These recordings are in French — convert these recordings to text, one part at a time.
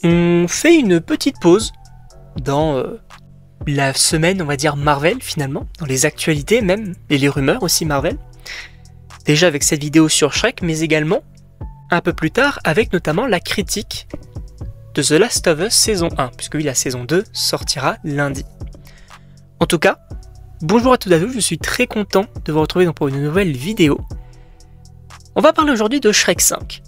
On fait une petite pause dans la semaine, on va dire Marvel finalement, dans les actualités même, et les rumeurs aussi Marvel. Déjà avec cette vidéo sur Shrek, mais également un peu plus tard avec notamment la critique de The Last of Us saison 1, puisque oui, la saison 2 sortira lundi. En tout cas, bonjour à toutes et à tous, je suis très content de vous retrouver pour une nouvelle vidéo. On va parler aujourd'hui de Shrek 5.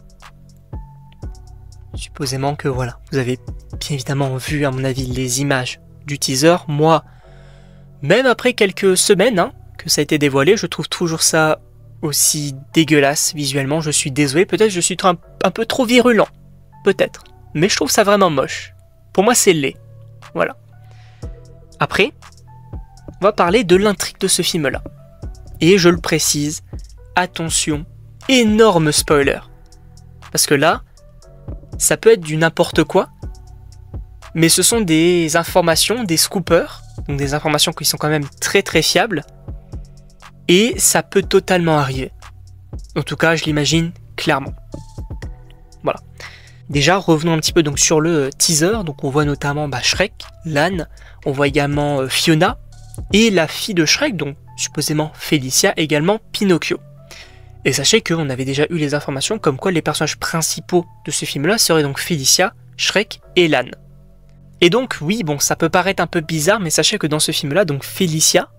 Supposément que voilà, vous avez bien évidemment vu à mon avis les images du teaser. Moi, même après quelques semaines que ça a été dévoilé, je trouve toujours ça aussi dégueulasse visuellement. Je suis désolé, peut-être je suis un peu trop virulent, peut-être. Mais je trouve ça vraiment moche. Pour moi c'est laid, voilà. Après, on va parler de l'intrigue de ce film-là. Et je le précise, attention, énorme spoiler. Parce que là, ça peut être du n'importe quoi, mais ce sont des informations, des scoopers, donc des informations qui sont quand même très très fiables, et ça peut totalement arriver. En tout cas, je l'imagine clairement. Voilà. Déjà, revenons un petit peu donc sur le teaser. Donc on voit notamment Shrek, l'âne, on voit également Fiona, et la fille de Shrek, donc supposément Félicia, également Pinocchio. Et sachez qu'on avait déjà eu les informations comme quoi les personnages principaux de ce film-là seraient donc Félicia, Shrek et l'âne. Et donc oui, bon, ça peut paraître un peu bizarre, mais sachez que dans ce film-là, donc Félicia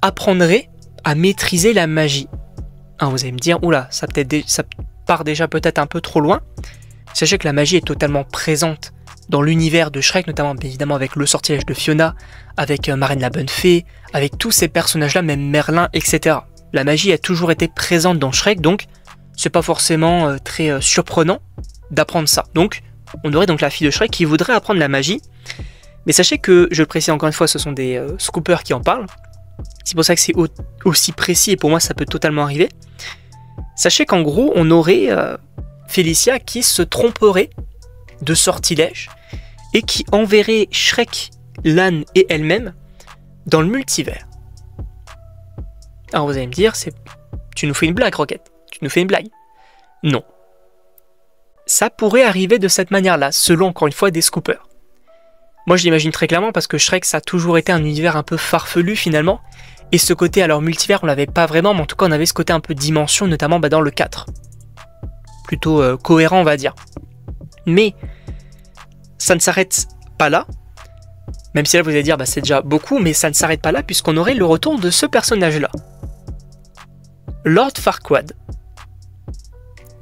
apprendrait à maîtriser la magie. Vous allez me dire, oula, ça part déjà peut-être un peu trop loin. Sachez que la magie est totalement présente dans l'univers de Shrek, notamment bien évidemment avec le sortilège de Fiona, avec Marraine la Bonne Fée, avec tous ces personnages-là, même Merlin, etc. La magie a toujours été présente dans Shrek, donc c'est pas forcément très surprenant d'apprendre ça. Donc on aurait donc la fille de Shrek qui voudrait apprendre la magie. Mais sachez que, je le précise encore une fois, ce sont des scoopers qui en parlent. C'est pour ça que c'est aussi précis et pour moi ça peut totalement arriver. Sachez qu'en gros on aurait Félicia qui se tromperait de sortilège et qui enverrait Shrek, l'âne et elle-même dans le multivers. Alors vous allez me dire, tu nous fais une blague, Rocket, tu nous fais une blague. Non. Ça pourrait arriver de cette manière-là, selon encore une fois des scoopers. Moi je l'imagine très clairement parce que Shrek ça a toujours été un univers un peu farfelu finalement, et ce côté alors multivers on l'avait pas vraiment, mais en tout cas on avait ce côté un peu dimension, notamment dans le 4. Plutôt cohérent on va dire. Mais ça ne s'arrête pas là, même si là vous allez dire c'est déjà beaucoup, mais ça ne s'arrête pas là puisqu'on aurait le retour de ce personnage-là. Lord Farquaad.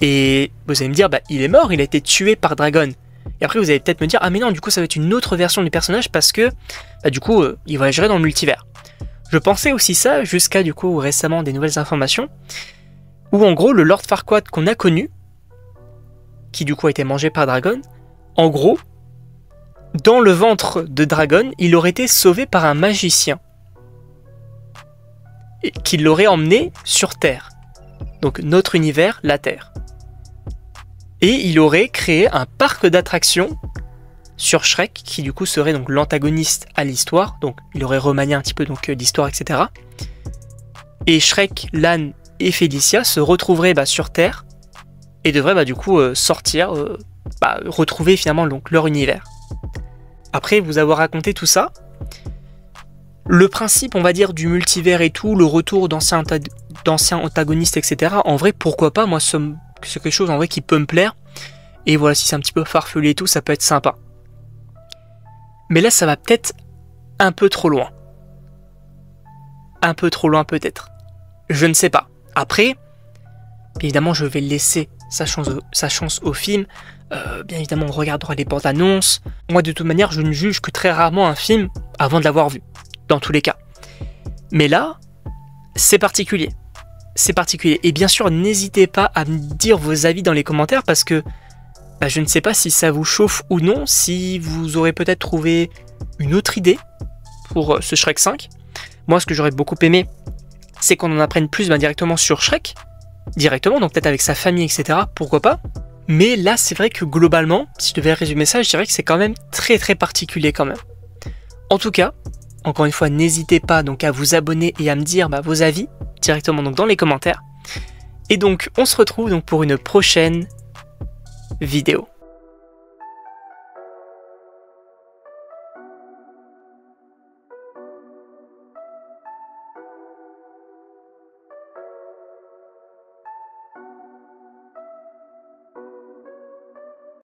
Et vous allez me dire, il est mort, il a été tué par Dragon. Et après vous allez peut-être me dire, ah mais non, du coup ça va être une autre version du personnage parce que, du coup, il voyagerait dans le multivers. Je pensais aussi ça jusqu'à, du coup, récemment des nouvelles informations, où en gros, le Lord Farquaad qu'on a connu, qui du coup a été mangé par Dragon, en gros, dans le ventre de Dragon, il aurait été sauvé par un magicien. Et qui l'aurait emmené sur Terre. Donc notre univers, la Terre. Et il aurait créé un parc d'attractions sur Shrek, qui du coup serait donc l'antagoniste à l'histoire. Donc il aurait remanié un petit peu l'histoire, etc. Et Shrek, l'âne et Félicia se retrouveraient sur Terre et devraient du coup sortir, retrouver finalement donc leur univers. Après vous avoir raconté tout ça, le principe, on va dire, du multivers et tout, le retour d'anciens antagonistes, etc. En vrai, pourquoi pas, moi, c'est quelque chose en vrai qui peut me plaire. Et voilà, si c'est un petit peu farfelu et tout, ça peut être sympa. Mais là, ça va peut-être un peu trop loin. Un peu trop loin, peut-être. Je ne sais pas. Après, évidemment, je vais laisser sa chance au film. Bien évidemment, on regardera les bandes annonces. Moi, de toute manière, je ne juge que très rarement un film avant de l'avoir vu. Dans tous les cas. Mais là, c'est particulier. C'est particulier. Et bien sûr, n'hésitez pas à me dire vos avis dans les commentaires parce que je ne sais pas si ça vous chauffe ou non, si vous aurez peut-être trouvé une autre idée pour ce Shrek 5. Moi, ce que j'aurais beaucoup aimé, c'est qu'on en apprenne plus directement sur Shrek. Directement, donc peut-être avec sa famille, etc. Pourquoi pas. Mais là, c'est vrai que globalement, si je devais résumer ça, je dirais que c'est quand même très très particulier quand même. En tout cas, encore une fois, n'hésitez pas donc à vous abonner et à me dire vos avis directement donc dans les commentaires. Et donc, on se retrouve donc pour une prochaine vidéo.